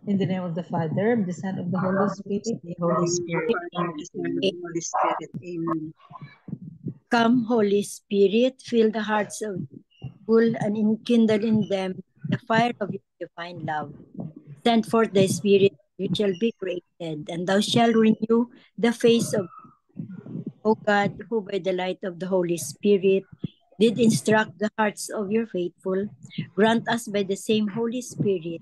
In the name of the Father, of the Son, of the Holy Spirit. The Holy Spirit. Father, the Son, and the Holy Spirit. Amen. Come, Holy Spirit, fill the hearts of people and enkindle in them the fire of your divine love. Send forth thy Spirit, it shall be created, and thou shalt renew the face of, O God, who by the light of the Holy Spirit did instruct the hearts of your faithful. Grant us by the same Holy Spirit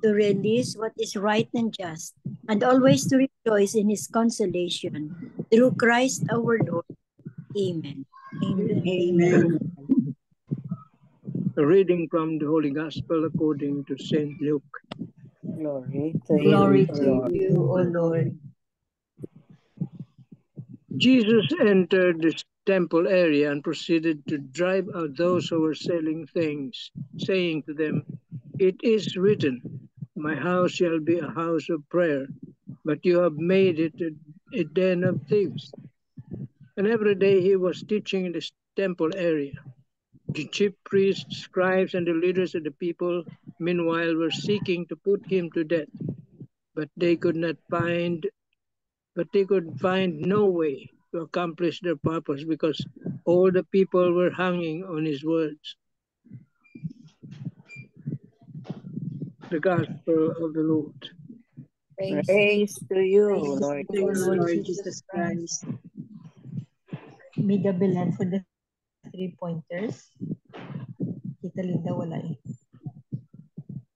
to release what is right and just, and always to rejoice in his consolation. Through Christ our Lord. Amen. Amen. Amen. A reading from the Holy Gospel according to St. Luke. Glory to Glory you, to Lord. you, O Lord. Jesus entered the temple area and proceeded to drive out those who were selling things, saying to them, "It is written, 'My house shall be a house of prayer,' but you have made it a den of thieves." And every day he was teaching in the temple area. The chief priests, scribes, and the leaders of the people, meanwhile, were seeking to put him to death, but they could find no way to accomplish their purpose because all the people were hanging on his words. The Gospel of the Lord. Praise to you, Praise Lord. to you, Lord Lord Jesus Jesus Christ. Christ. Mida Belen for the 3 pointers. Kita Linda, wala eh.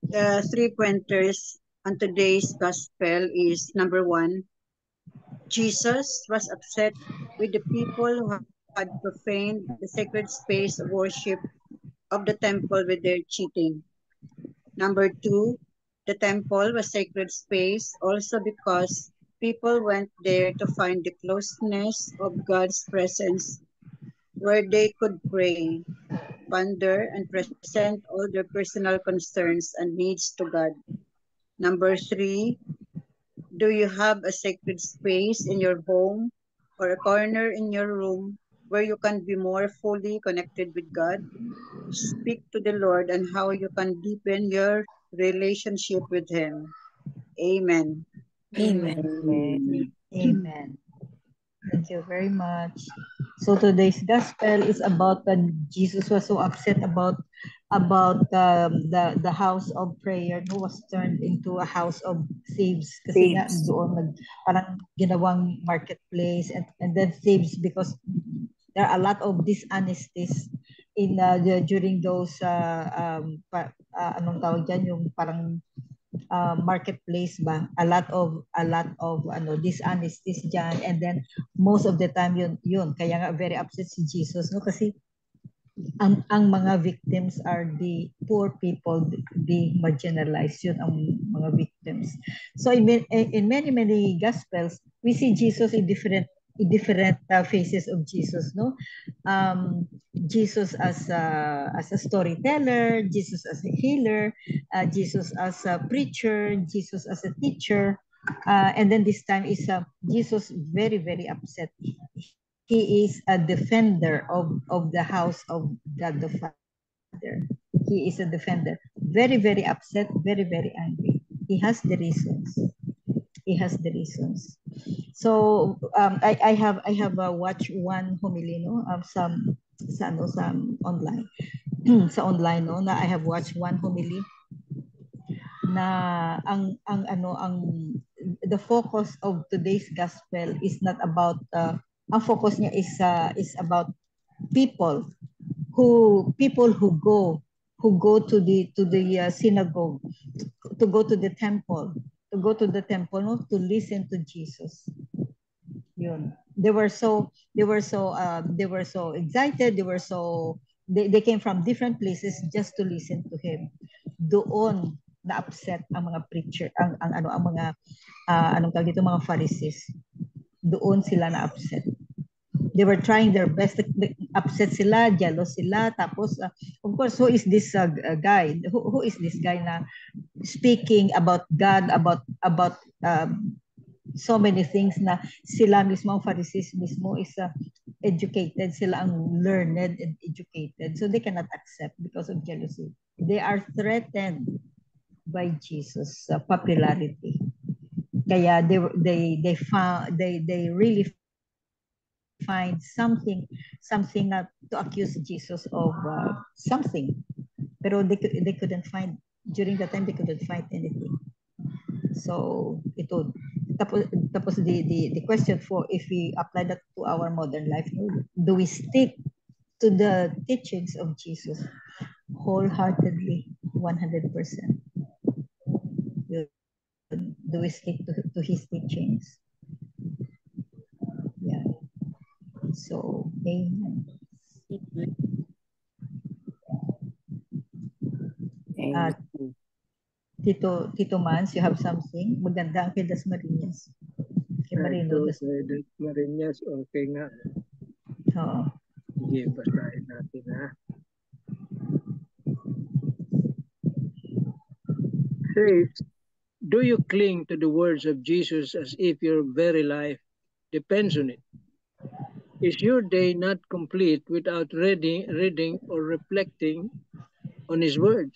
The 3 pointers on today's gospel is number 1, Jesus was upset with the people who had profaned the sacred space of worship of the temple with their cheating. Number 2, the temple was sacred space also because people went there to find the closeness of God's presence where they could pray, ponder, and present all their personal concerns and needs to God. Number 3, do you have a sacred space in your home or a corner in your room where you can be more fully connected with God? Speak to the Lord on how you can deepen your relationship with Him. Amen. Amen. Amen. Amen. Thank you very much. So today's gospel is about when Jesus was so upset about the house of prayer who was turned into a house of thieves kasi nga Thieves. doon parang ginawang marketplace and then thieves because there are a lot of dishonesties in during those anong tawag dyan yung parang marketplace ba, a lot of dishonesties diyan, and then most of the time yun kaya nga very upset si Jesus, no, kasi ang mga victims are the poor people, the marginalized, yun ang mga victims. So in many gospels we see Jesus in different faces of Jesus, no. Jesus as a storyteller, Jesus as a healer, Jesus as a preacher, Jesus as a teacher, and then this time is Jesus very upset. He is a defender of the house of God the Father. He is a defender. Very upset, very angry. He has the reasons. He has the reasons. So I have watched one homily, no, of some online sa online, no, na I have watched one homily na ang the focus of today's gospel is not about ang focus niya is about people who go to the synagogue, to go to the temple, no, to listen to Jesus. Yun. They were so excited. They came from different places just to listen to him. Doon na upset ang mga preacher, ang mga anong tawag dito, mga Pharisees. Doon sila na upset. They were trying their best. Upset sila, jealous sila. Tapos, of course, who is this guy? Who is this guy na speaking about God, about so many things na sila mismo, ang Pharisees mismo is educated. Sila ang learned and educated. So they cannot accept because of jealousy. They are threatened by Jesus' popularity. Kaya they really find something to accuse Jesus of something, pero they couldn't find, during that time they couldn't find anything. So ito, tapos the question for, if we apply that to our modern life, do we stick to the teachings of Jesus wholeheartedly, 100%? Do we stick to his teachings? Yeah. So, amen. Amen. Tito Mans, you have something? Maganda ang kay Dasmariñas. Kay Marino Dasmariñas. Dasmariñas, okay nga. Oo. Sige, basahin natin ha. Says, do you cling to the words of Jesus as if your very life depends on it? Is your day not complete without reading or reflecting on his words?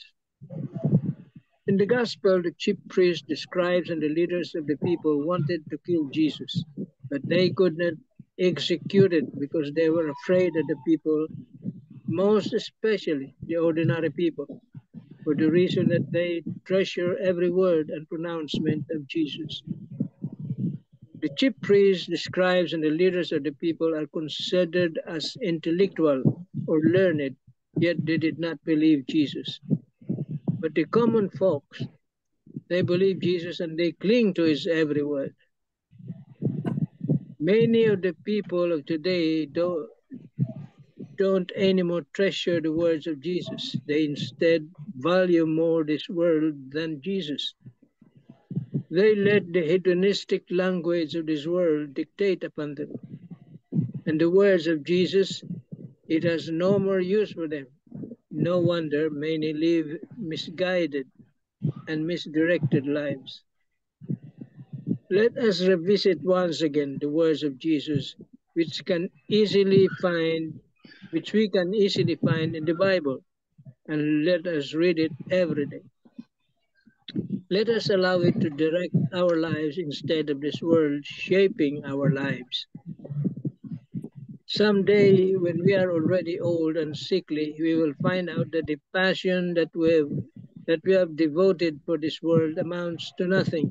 In the gospel, the chief priest, the scribes, and the leaders of the people wanted to kill Jesus, but they could not execute it because they were afraid of the people, most especially the ordinary people, for the reason that they treasure every word and pronouncement of Jesus. The chief priests, the scribes, and the leaders of the people are considered as intellectual or learned, yet they did not believe Jesus. But the common folks, they believe Jesus and they cling to his every word. Many of the people of today don't anymore treasure the words of Jesus. They instead value more this world than Jesus. They let the hedonistic language of this world dictate upon them. And the words of Jesus, it has no more use for them. No wonder many live misguided and misdirected lives. Let us revisit once again the words of Jesus, which we can easily find in the Bible, and let us read it every day. Let us allow it to direct our lives instead of this world shaping our lives. Someday, when we are already old and sickly, we will find out that the passion that we have devoted for this world amounts to nothing,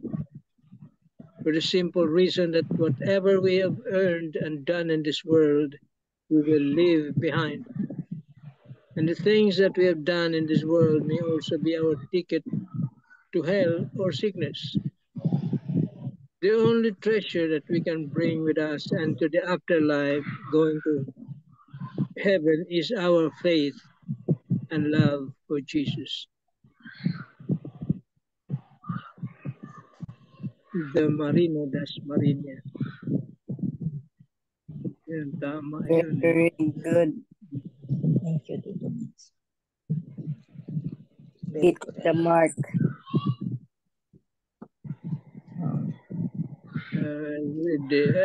for the simple reason that whatever we have earned and done in this world, we will leave behind. And the things that we have done in this world may also be our ticket to hell or sickness. The only treasure that we can bring with us and to the afterlife, going to heaven, is our faith and love for Jesus. The Marino Dasmariñas. Yun, tama yun. Very good. Thank you, Tito Mans. Hit the mark.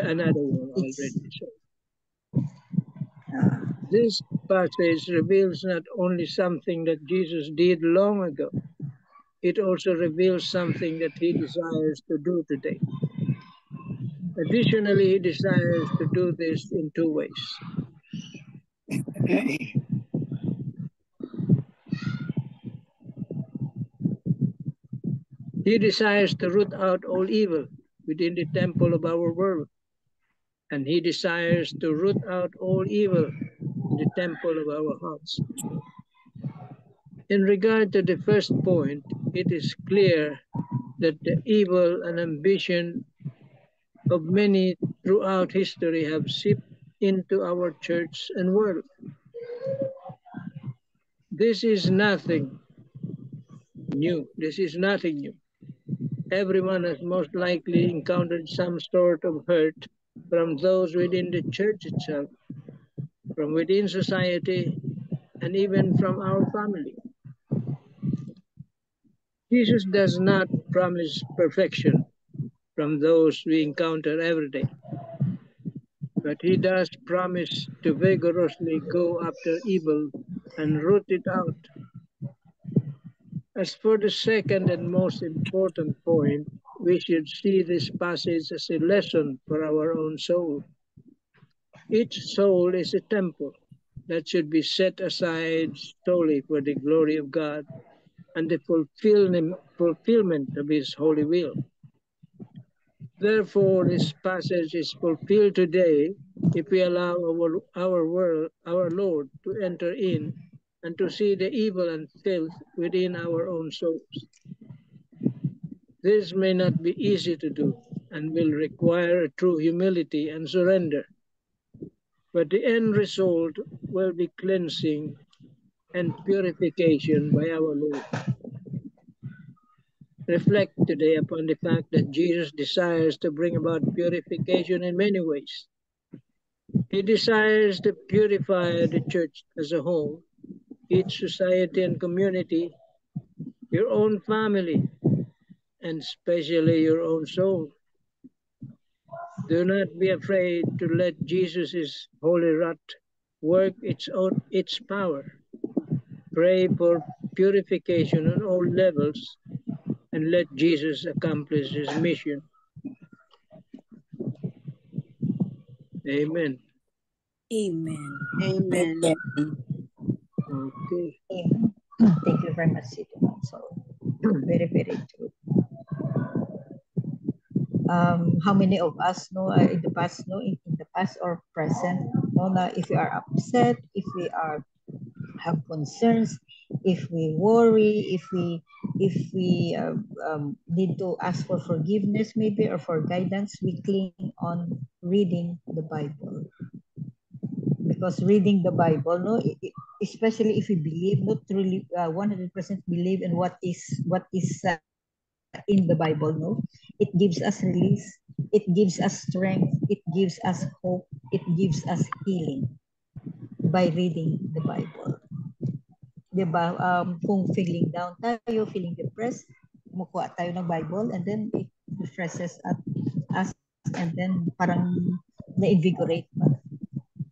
Another one already. So, this passage reveals not only something that Jesus did long ago, it also reveals something that he desires to do today. Additionally, he desires to do this in two ways. He desires to root out all evil within the temple of our world. And he desires to root out all evil in the temple of our hearts. In regard to the first point, it is clear that the evil and ambition of many throughout history have seeped into our church and world. This is nothing new. This is nothing new. Everyone has most likely encountered some sort of hurt from those within the church itself, from within society, and even from our family. Jesus does not promise perfection from those we encounter every day, but he does promise to vigorously go after evil and root it out. As for the second and most important point, we should see this passage as a lesson for our own soul. Each soul is a temple that should be set aside solely for the glory of God and the fulfillment of His holy will. Therefore, this passage is fulfilled today if we allow our Lord to enter in and to see the evil and filth within our own souls. This may not be easy to do and will require a true humility and surrender, but the end result will be cleansing and purification by our Lord. Reflect today upon the fact that Jesus desires to bring about purification in many ways. He desires to purify the church as a whole, each society and community, your own family, and especially your own soul. Do not be afraid to let Jesus' holy wrath work its power. Pray for purification on all levels and let Jesus accomplish his mission. Amen. Amen. Amen. Okay. Amen. Thank you very much, Sito. So very, very true. How many of us know in the past, in the past or present, know na if we are upset, if we are have concerns, if we worry, if we need to ask for forgiveness maybe or for guidance, we cling on reading the Bible. Because reading the Bible, especially if we believe, not truly 100% believe in what is in the Bible, it gives us release, it gives us strength, it gives us hope, it gives us healing by reading the Bible. Diba? Kung feeling down tayo, feeling depressed, kumukuha tayo ng Bible and then it refreshes us and then parang na-invigorate pa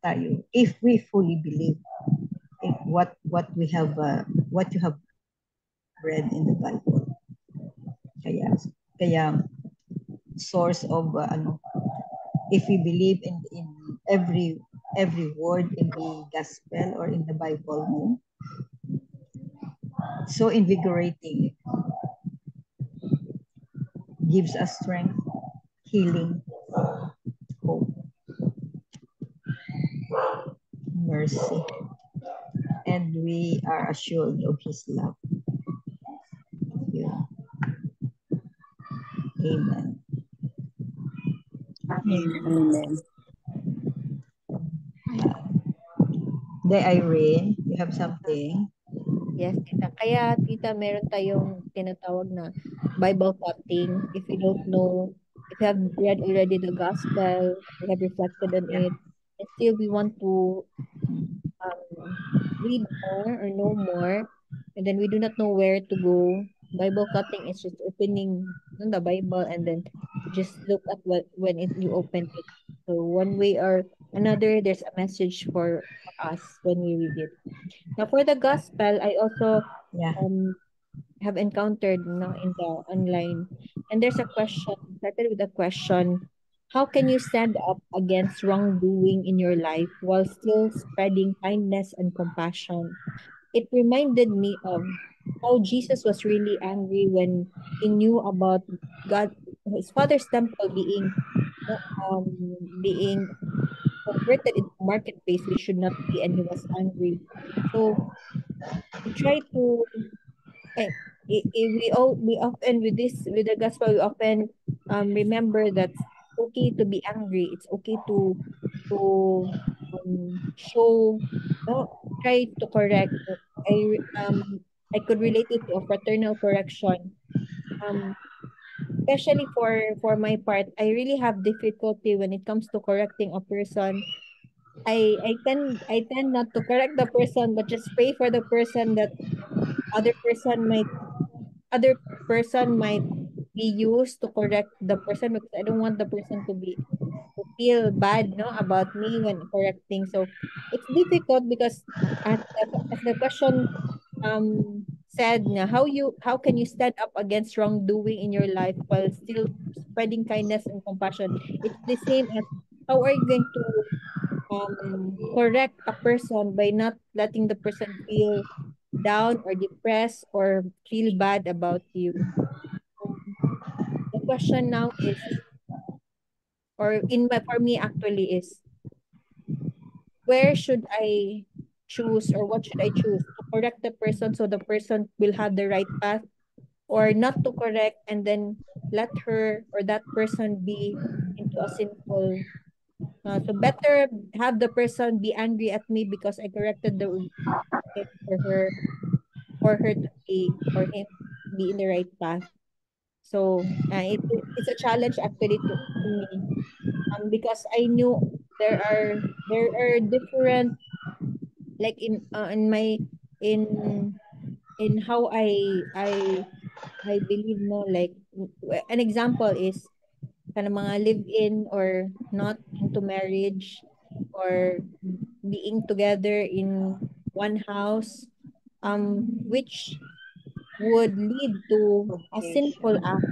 tayo if we fully believe in what we have what you have read in the Bible. Kaya source of if we believe in every word in the gospel or in the Bible, so invigorating, gives us strength, healing, hope, mercy, and we are assured of his love. Yeah. Amen. Amen. De Irene, you have something? Yes, tita. Kaya, tita, meron tayong tinatawag na Bible cutting. If you don't know, if you have read already the gospel, you have reflected on it, and still we want to read more or know more, and then we do not know where to go. Bible cutting is just opening the Bible and then just look at what when you open it. So one way or another, there's a message for us when we read it. Now for the gospel, I also Yeah. have encountered in the online, and there's a question. Started with a question: how can you stand up against wrongdoing in your life while still spreading kindness and compassion? It reminded me of how Jesus was really angry when he knew about God, his father's temple um being converted into a marketplace, which should not be, and he was angry. So we try to eh, we often with the gospel we often remember that it's okay to be angry. It's okay to show try to correct. I could relate it to a fraternal correction. Um especially for my part, I really have difficulty when it comes to correcting a person. I tend not to correct the person, but just pray for the person that other person might other person might be used to correct the person, because I don't want the person to feel bad about me when correcting. So it's difficult because as the question said na how can you stand up against wrongdoing in your life while still spreading kindness and compassion? It's the same as how are you going to correct a person by not letting the person feel down or depressed or feel bad about you. So the question now is, or for me actually is, where should I choose or what should I choose to correct the person so the person will have the right path, or not to correct and then let her or that person be into a sinful. So better have the person be angry at me because I corrected him or her, for her to be or him to be in the right path. So it's a challenge actually to me, because I knew there are different, like in my in in how I believe, no, like an example is kind of mga live-in or not into marriage, or being together in one house, which would lead to a sinful act.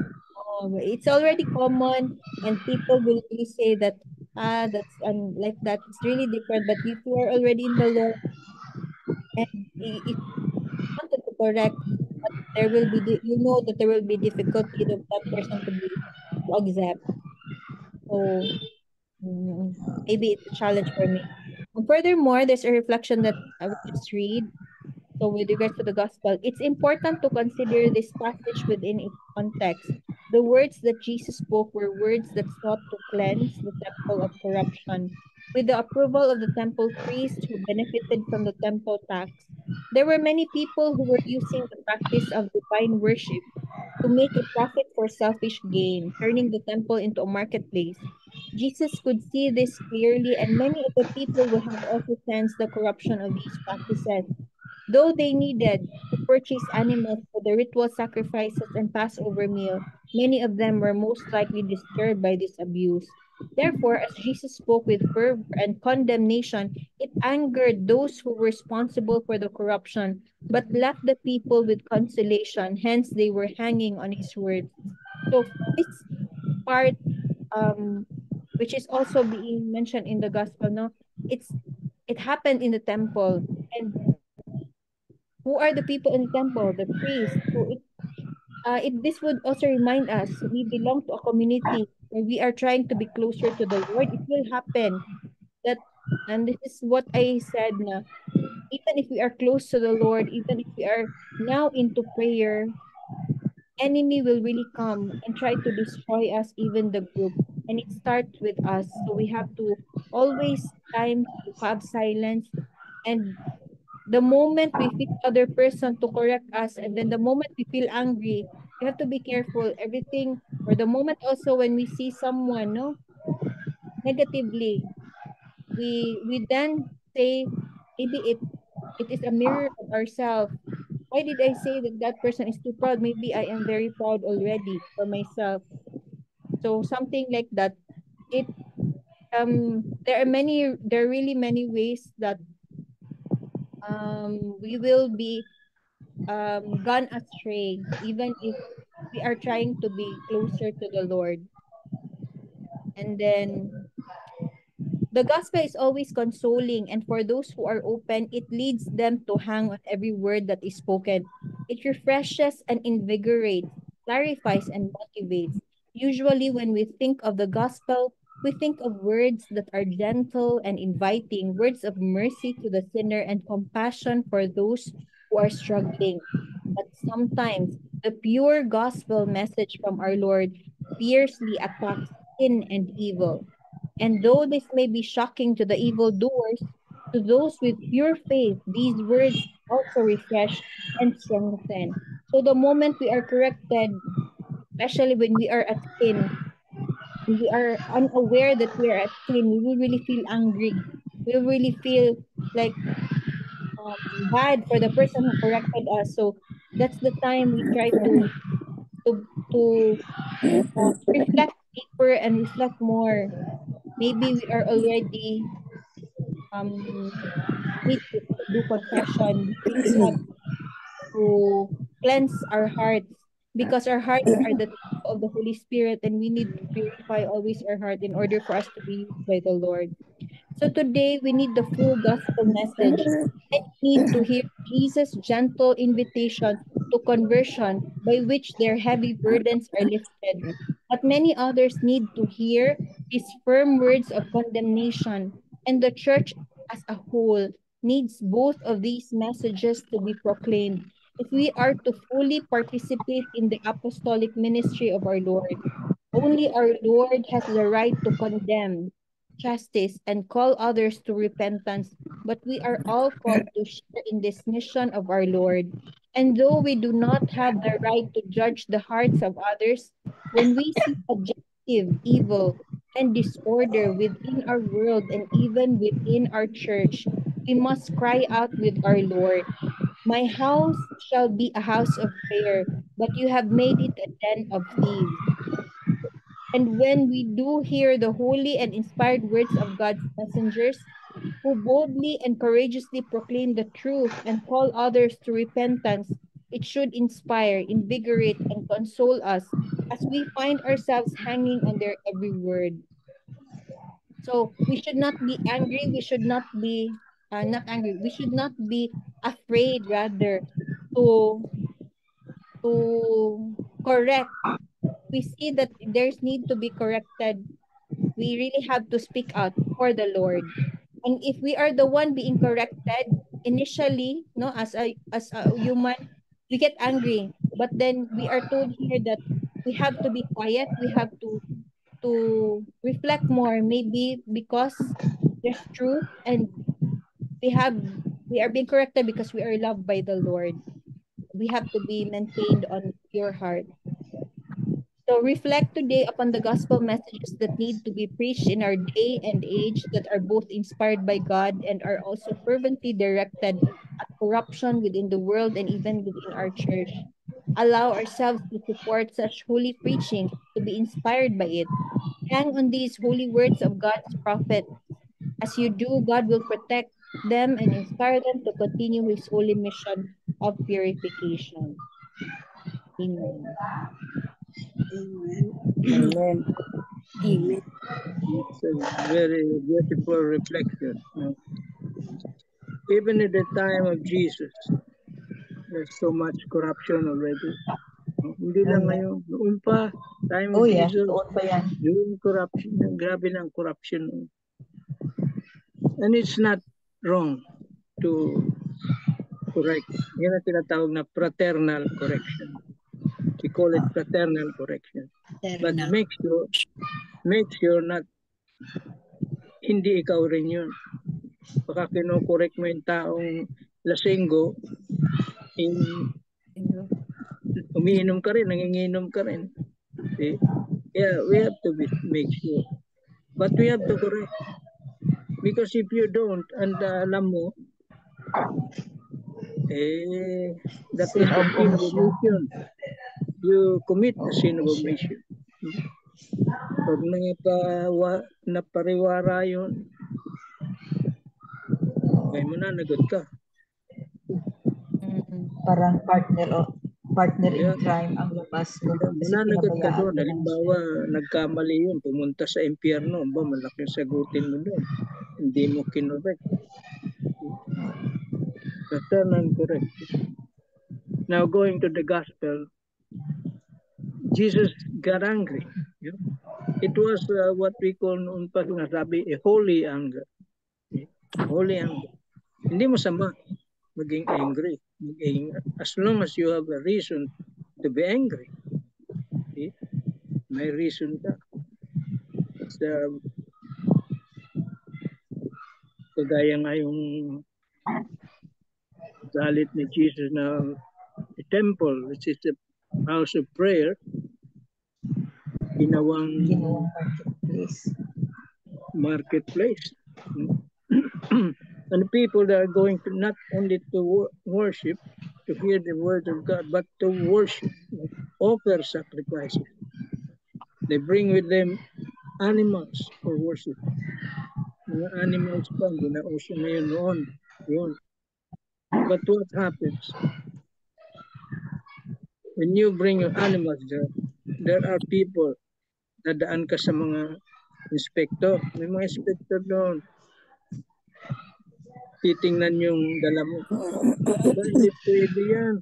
It's already common, and people will really say that that's like that. It's really different. But if you are already in the Lord and if you wanted to correct, but there will be you know that there will be difficulty of that person to accept. So maybe it's a challenge for me. And furthermore, there's a reflection that I will just read. So with regards to the gospel, it's important to consider this passage within its context. The words that Jesus spoke were words that sought to cleanse the temple of corruption. With the approval of the temple priest who benefited from the temple tax, there were many people who were using the practice of divine worship to make a profit for selfish gain, turning the temple into a marketplace. Jesus could see this clearly, and many of the people would have also sensed the corruption of these practices. Though they needed to purchase animals for the ritual sacrifices and Passover meal, many of them were most likely disturbed by this abuse. Therefore, as Jesus spoke with fervor and condemnation, it angered those who were responsible for the corruption, but left the people with consolation. Hence, they were hanging on his words. So, this part, um, which is also being mentioned in the gospel, no, it happened in the temple, and who are the people in the temple? The priests. So this would also remind us we belong to a community where we are trying to be closer to the Lord. It will happen that, and this is what I said na, even if we are close to the Lord, even if we are now into prayer, enemy will really come and try to destroy us, even the group. And it starts with us. So we have to always time to have silence, and the moment we feel other person to correct us, and then the moment we feel angry, we have to be careful everything, or the moment also when we see someone, no, negatively, we then say maybe it is a mirror of ourselves. Why did I say that that person is too proud? Maybe I am very proud already for myself. So something like that. It there are really many ways that we will be gone astray, even if we are trying to be closer to the Lord. And then the gospel is always consoling, and for those who are open, it leads them to hang on every word that is spoken. It refreshes and invigorates, clarifies and motivates. Usually, when we think of the gospel, we think of words that are gentle and inviting, words of mercy to the sinner and compassion for those who are struggling. But sometimes the pure gospel message from our Lord fiercely attacks sin and evil. And though this may be shocking to the evildoers, to those with pure faith, these words also refresh and strengthen. So the moment we are corrected, especially when we are at sin, when we are unaware that we are at sin, we will really feel angry. We will really feel like bad for the person who corrected us. So that's the time we try to reflect deeper and reflect more. Maybe we are already um need to do confession. We really have to cleanse our hearts, because our hearts are the temple of the Holy Spirit, and we need to purify always our heart in order for us to be used by the Lord. So today we need the full gospel message. And we need to hear Jesus' gentle invitation to conversion, by which their heavy burdens are lifted. But many others need to hear his firm words of condemnation, and the church as a whole needs both of these messages to be proclaimed if we are to fully participate in the apostolic ministry of our Lord. Only our Lord has the right to condemn, justice, and call others to repentance, but we are all called to share in this mission of our Lord. And though we do not have the right to judge the hearts of others, when we see objective evil and disorder within our world and even within our church, we must cry out with our Lord. My house shall be a house of prayer, but you have made it a den of thieves. And when we do hear the holy and inspired words of God's messengers, who boldly and courageously proclaim the truth and call others to repentance, it should inspire, invigorate, and console us as we find ourselves hanging on their every word. So we should not be angry. We should not be not angry. We should not be afraid, rather, to correct. We see that there's need to be corrected. We really have to speak out for the Lord. And if we are the one being corrected initially, no, as a human, we get angry. But then we are told here that we have to be quiet. We have to reflect more, maybe because there's truth, and we are being corrected because we are loved by the Lord. We have to be maintained on pure heart. So reflect today upon the gospel messages that need to be preached in our day and age, that are both inspired by God and are also fervently directed at corruption within the world and even within our church. Allow ourselves to support such holy preaching, to be inspired by it. Hang on these holy words of God's prophet. As you do, God will protect them and inspire them to continue his holy mission of purification. Amen. Amen. Amen. Amen. It's a very beautiful reflection. Even at the time of Jesus, there's so much corruption already. Hindi lang ngayon. Noon pa, time of Oh yeah, Jesus, doon pa yan. yung corruption, grabe ng corruption. And it's not wrong to correct. Yan ang tinatawag na fraternal correction. We call it fraternal correction. But make sure not hindi ikaw rin yun. Baka kino-correct mo yung taong lasenggo, umiinom ka rin, nanginginom ka rin. See? Yeah, we have to make sure. But we have to correct. Because if you don't, and alam mo, that is a sin of omission. You commit the sin of omission. Pag napariwara yun, kaya mananagot ka. Parang partner in crime ang labas mo. Mananagot ka doon. Halimbawa, nagkamali yun, pumunta sa impyerno, ba, malaking sagutin mo doon. Hindi mo kinorek. Fraternal correction. Now going to the gospel, Jesus got angry. It was what we call noon pa sinasabi, a holy anger. Holy anger. Hindi masama maging angry. As long as you have a reason to be angry. May reason ka. Kagaya nga yung galit ni Jesus na the temple, which is a house of prayer, ginawang marketplace. And the people that are going to not only to worship, to hear the word of God, but to worship, offer sacrifices. They bring with them animals for worship. Mga animals pa, hindi na uso ngayon noon. Yun. But what happens? when you bring your animals there are people, dadaan ka sa mga inspector. May mga inspector doon. Titingnan yung dala mo. Pero hindi pwede yan.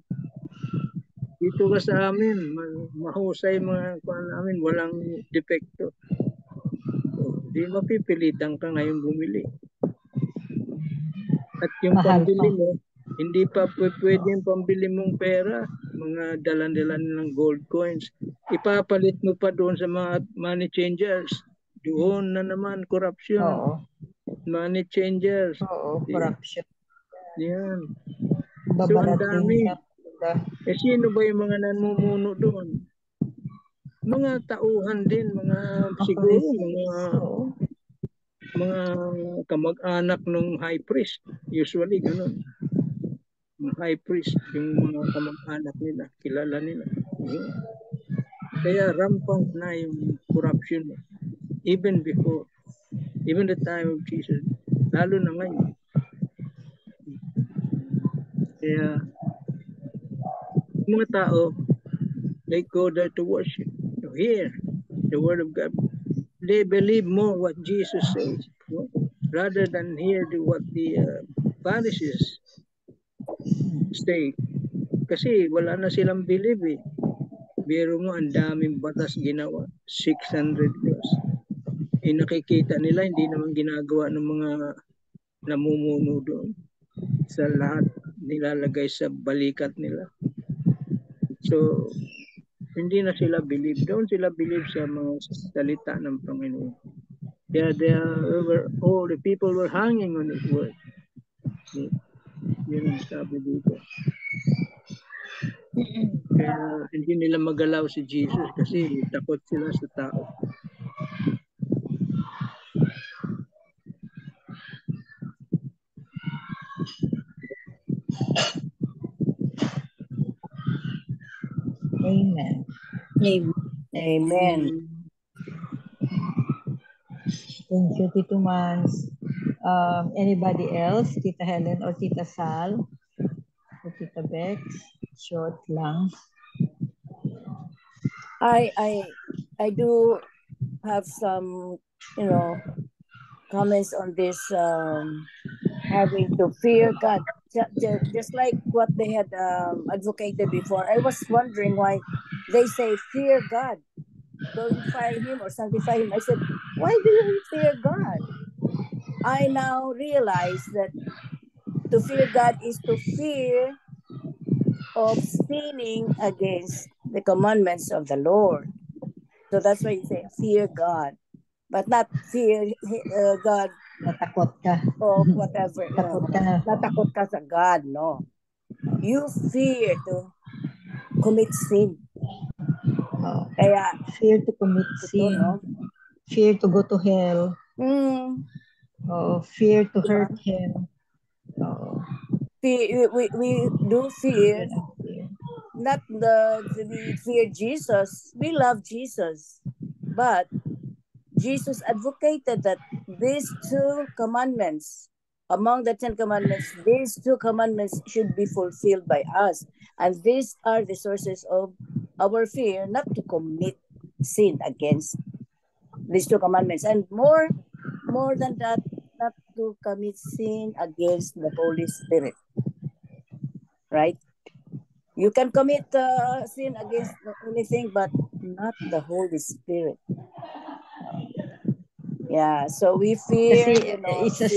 Dito ka sa amin, mahusay mga kuan namin, walang depekto. So, di mapipilitan ka ngayon bumili. At yung Mahal pambili pa. mo, hindi pa pwede yung pambili mong pera, mga dalan-dalan ng gold coins. Ipapalit mo pa doon sa mga money changers. Doon na naman, corruption. Oo. Money changers. Oo, corruption. Yan. So, ang Babarating dami. ka. Sino ba yung mga namumuno doon? Mga tauhan din, mga siguro, mga kamag-anak ng high priest. Usually, ganun. Yung high priest, yung mga kamag-anak nila, kilala nila. Yun. Kaya rampant na yung corruption. Even before, even the time of Jesus. Lalo na ngayon. Kaya, mga tao, they go there to worship, to hear the word of God. They believe more what Jesus says, rather than hear what the Pharisees say. Kasi wala na silang believe eh. Biro mo, ang daming batas ginawa. 600 years. Nakikita nila, hindi naman ginagawa ng mga namumuno doon. Sa lahat, nilalagay sa balikat nila. So, hindi na sila believe. Doon sila believe sa mga salita ng Panginoon. Yeah, all the people were hanging on His word. Yun ang sabi dito. Kaya hindi nila magalaw si Jesus kasi takot sila sa tao. Amen. Amen. Amen. Thank you, Tito Mans. Anybody else? Tita Helen or Tita Sal? Or Tita Bex? Short lang. I do have some, comments on this having to fear God. Just like what they had advocated before. I was wondering why they say fear God, glorify Him or sanctify Him. I said, why do you fear God? I now realize that to fear God is to fear of sinning against the commandments of the Lord. So that's why you say fear God, but not fear God Natakot ka. of whatever. Takot ka na. Natakot ka sa God, no. You fear to commit sin. Oh. Kaya, Fear to commit sin. no? Fear to go to hell. Oh, fear to hurt him. Oh. We do fear, not we fear Jesus. We love Jesus, but Jesus advocated that these two commandments, among the 10 commandments, these two commandments should be fulfilled by us. And these are the sources of our fear, not to commit sin against these two commandments. And more than that, not to commit sin against the Holy Spirit. Right? You can commit sin against anything, but not the Holy Spirit. Yeah, so we fear, Kasi it's a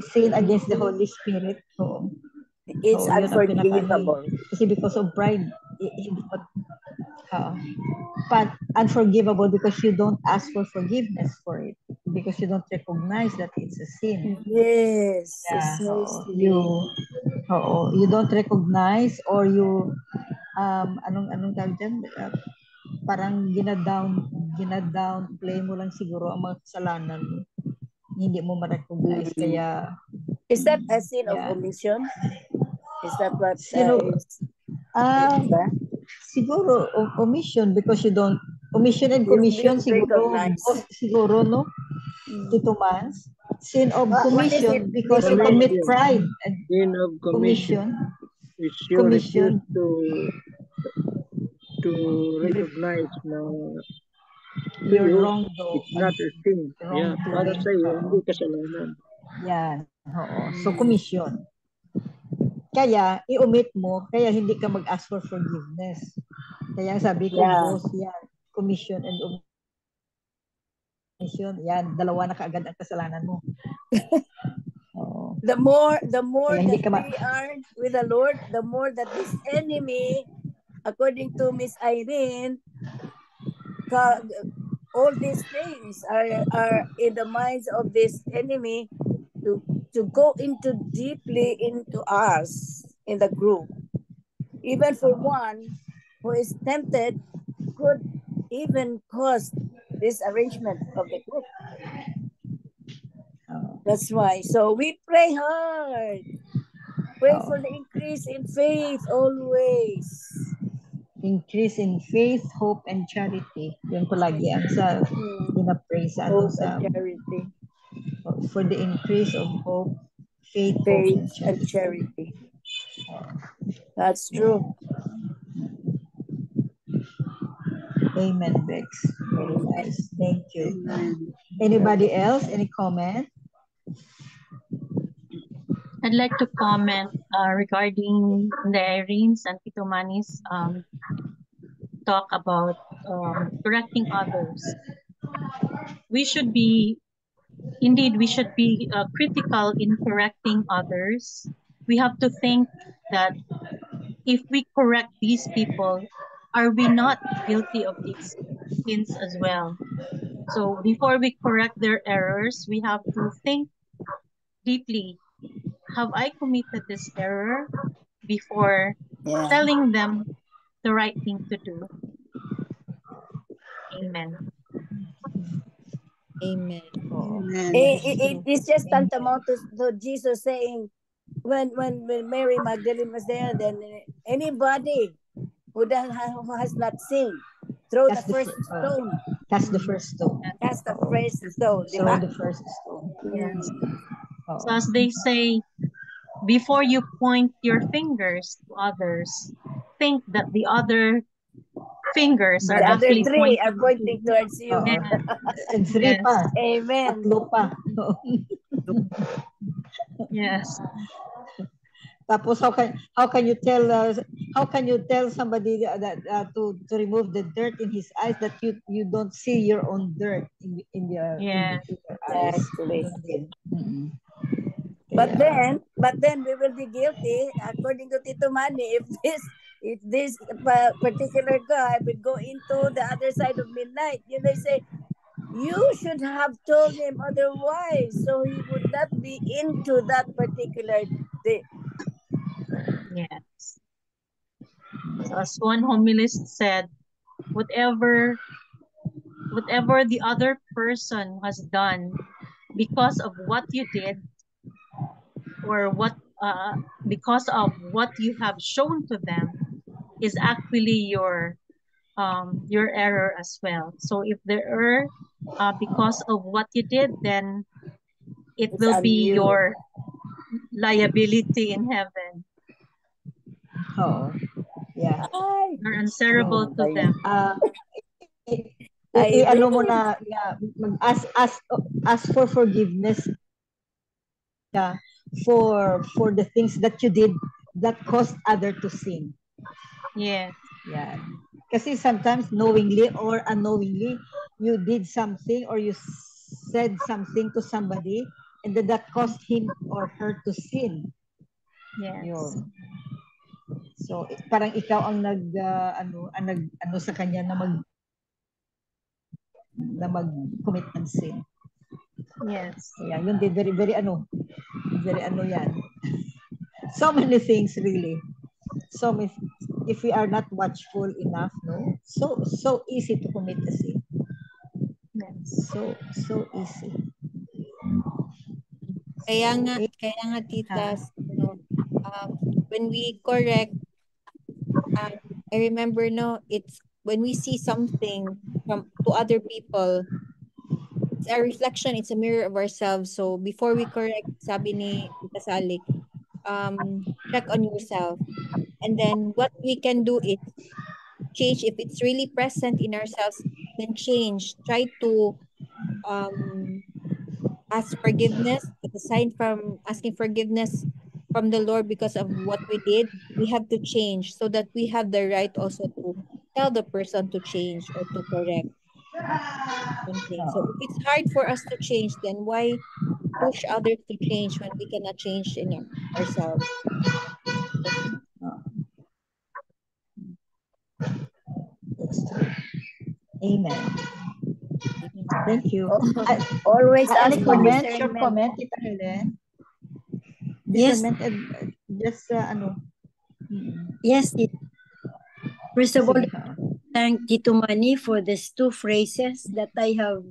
sin against the Holy Spirit. So, it's unforgivable. Kasi because of pride, but unforgivable because you don't ask for forgiveness for it, because you don't recognize that it's a sin. Yes. Yeah, you don't recognize, or you anong tawag dyan? Parang gina-downplay mo lang siguro ang mga kasalanan mo. Hindi mo ma-recognize. Kaya is that a sin of omission? Is that what siguro omission, because you don't omission and commission siguro no? Tito Mans. Sin of commission because you commit pride. Sin of commission. Commission to to recognize na You're sa'yo, wrong though. it's not a sin. Yeah, para Wrongdoing. sa'yo, Oo. hindi kasalanan. Yan. Oo. So, commission. Kaya, i-omit mo, kaya hindi ka mag-ask for forgiveness. Kaya sabi ko, Yeah. both yan. Commission and omission. Yan, dalawa na kaagad ang kasalanan mo. Oo. The more Kaya hindi that ka we are with the Lord, the more that this enemy, according to Miss Irene, all these things are in the minds of this enemy to go into deeply into us in the group. Even for one who is tempted, could even cause this arrangement of the group. That's why. So we pray hard. Pray for the increase in faith always. Increase in faith, hope, and charity. Yun po lagi ang sa pinapray sa ano Hope sa and charity. for the increase of hope, faith, hope, Faith and and charity. charity. That's true. Amen, Bex. Very nice. Thank you. Amen. Anybody else? Any comment? I'd like to comment regarding the Irene's and Tito Manny's talk about correcting others. We should be critical in correcting others. We have to think that if we correct these people, are we not guilty of these sins as well? So before we correct their errors, we have to think deeply. Have I committed this error before telling them the right thing to do? Amen. Amen. Amen. It's just tantamount to Jesus saying, when Mary Magdalene was there, then anybody who has not sinned, throw the first stone. Cast the first stone. Cast the first stone. Throw the first stone. Yes. Oh. So as they say, before you point your fingers to others, think that the other fingers are The other actually three are pointing towards you. Oo. Yeah. And three Yes. pa. Amen. Tatlo pa. Yes. Tapos how can you tell somebody that to remove the dirt in his eyes that you don't see your own dirt in your Yeah. eyes. Exactly. Mm-mm. But Kaya- then we will be guilty, according to Tito Manny, if this particular guy would go into the other side of midnight. They say, you should have told him otherwise, so he would not be into that particular day. Yes. So as one homilist said, whatever the other person has done because of what you did, or because of what you have shown to them, is actually your error as well. So if there are because of what you did, then it It's will on be you. your liability in heaven. Oo. Yeah. You're answerable to them. Ano mo na ask for forgiveness for the things that you did that caused other to sin. Yeah. Yeah. Kasi sometimes knowingly or unknowingly you did something or you said something to somebody and then that caused him or her to sin. Yes. Yun. So parang ikaw ang nag sa kanya na mag-commit ng sin. Yes. Yeah, yun din very yan. So many things really. So if we are not watchful enough, no, so easy to commit a sin. Yes. So easy. Kaya nga titas, when we correct, I remember, it's when we see something to other people, it's a reflection, it's a mirror of ourselves. So before we correct, sabi ni Tita Sally, check on yourself. And then what we can do is change. If it's really present in ourselves, then change. Try to ask forgiveness. Aside from asking forgiveness from the Lord because of what we did, we have to change so that we have the right also to tell the person to change or to correct something. So if it's hard for us to change, then why push others to change when we cannot change in ourselves? That's true. Amen. Thank you. Always ask Any for comment? Your discernment. comment, Tita Helen? Yes. Discernment and just Yes, first of all, Sige, ha. thank Tito Manny for these two phrases that I have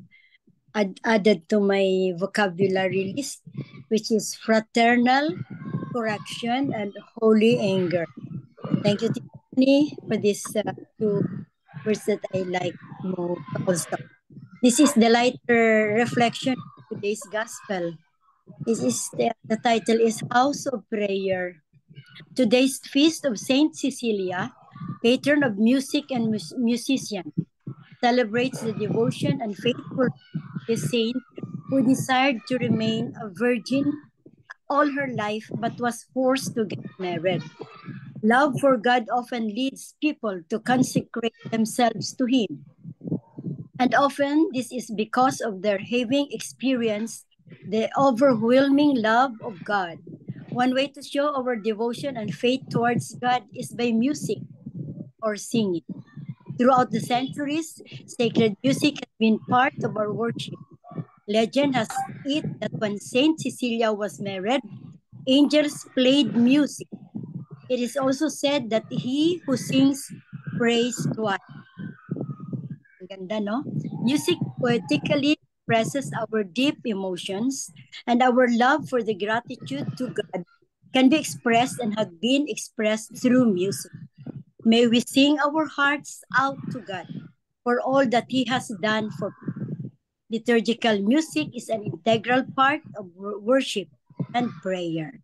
added to my vocabulary list, which is fraternal correction and holy anger. Thank you, Tito Manny, for these two words that I like most also. This is the lighter reflection of today's gospel. The title is House of Prayer. Today's feast of Saint Cecilia, patron of music and musician, celebrates the devotion and faithfulness of the saint who desired to remain a virgin all her life but was forced to get married. Love for God often leads people to consecrate themselves to Him. And often this is because of their having experienced the overwhelming love of God. One way to show our devotion and faith towards God is by music or singing. Throughout the centuries, sacred music has been part of our worship. Legend has it that when Saint Cecilia was married, angels played music. It is also said that he who sings praise twice. Ganda, no? Music poetically expresses our deep emotions, and our love for the gratitude to God can be expressed and have been expressed through music. May we sing our hearts out to God for all that He has done for us. Liturgical music is an integral part of worship and prayer.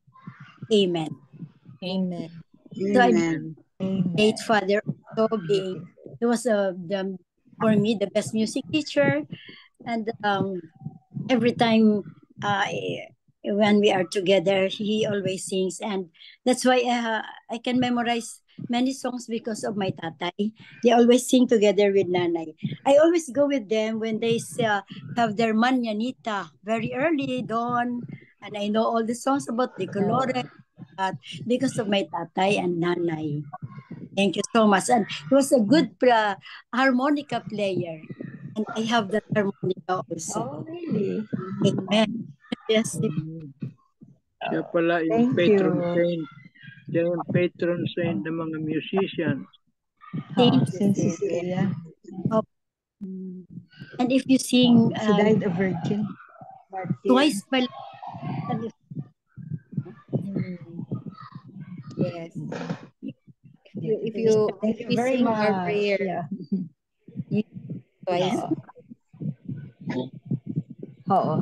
Amen. Amen. So I Amen. late father also being, he was for me the best music teacher, and every time when we are together he always sings, and that's why I can memorize many songs because of my tatay. They always sing together with nanay. I always go with them when they have their manyanita very early dawn, and I know all the songs about the colores because of my tatay and nanay. Thank you so much. And he was a good harmonica player. And I have that harmonica also. Oh, really? Amen. Yes. Siya pala yung Thank patron you. saint. Siya yung patron saint ng mga musicians. Saint Saint Cecilia. of, and if you sing She died a virgin. Martyr. twice pala, Yes. If Thank you we very sing our much. prayer Yeah. twice, Oo.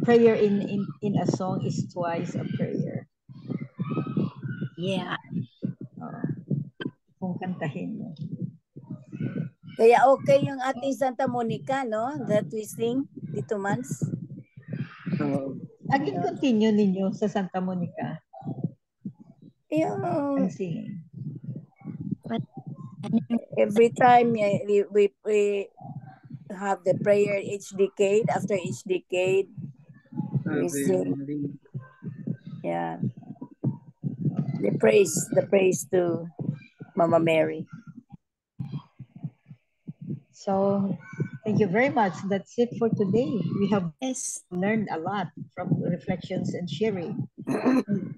Prayer in a song is twice a prayer. yeah. Oo. Kung kantahin mo. Kaya okay yung ating Santa Monica, no? That we sing, Tito Mans. Again, continue ninyo sa Santa Monica. Yung, Ang singing. every time we have the prayer each decade, after each decade, we sing. Yeah. The praise to Mama Mary. So, thank you very much. That's it for today. We have learned a lot from reflections and sharing.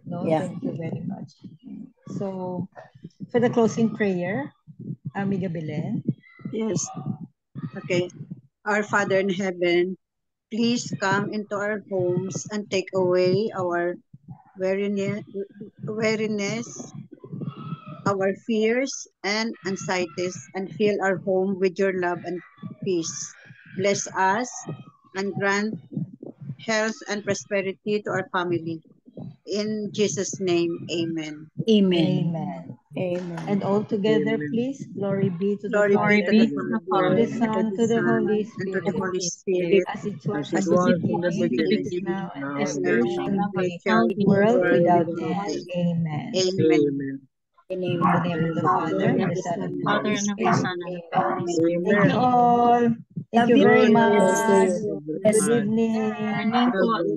No, Yeah. thank you very much. So, for the closing prayer, Amiga Belen. Yes. Okay. Our Father in heaven, please come into our homes and take away our weariness, our fears and anxieties, and fill our home with your love and peace. Bless us and grant health and prosperity to our family. In Jesus' name, amen. Amen. Amen. Amen. And all together, Amen. please, glory be to the Glory Glory be to Father, the be to the Father, to the Father, Son, to to the the Son, Holy and to the Spirit, Holy Spirit, as it was As in it as the it was in was the in beginning, the is beginning, now, beginning, and now ever and and now, shall ever. and ever be, shall be, world world without without end. end. Amen. Amen. Amen. In the name In of the the name of the Father, Father, and and of the the Son, Son, and the and of Father the Holy and of the Spirit. Spirit. Son and of the Holy Amen. Spirit. Thank you Amen. all. Thank Love you you. very Thank much. you. Thank you very Good Yes. much. evening. Morning po. God God bless. bless.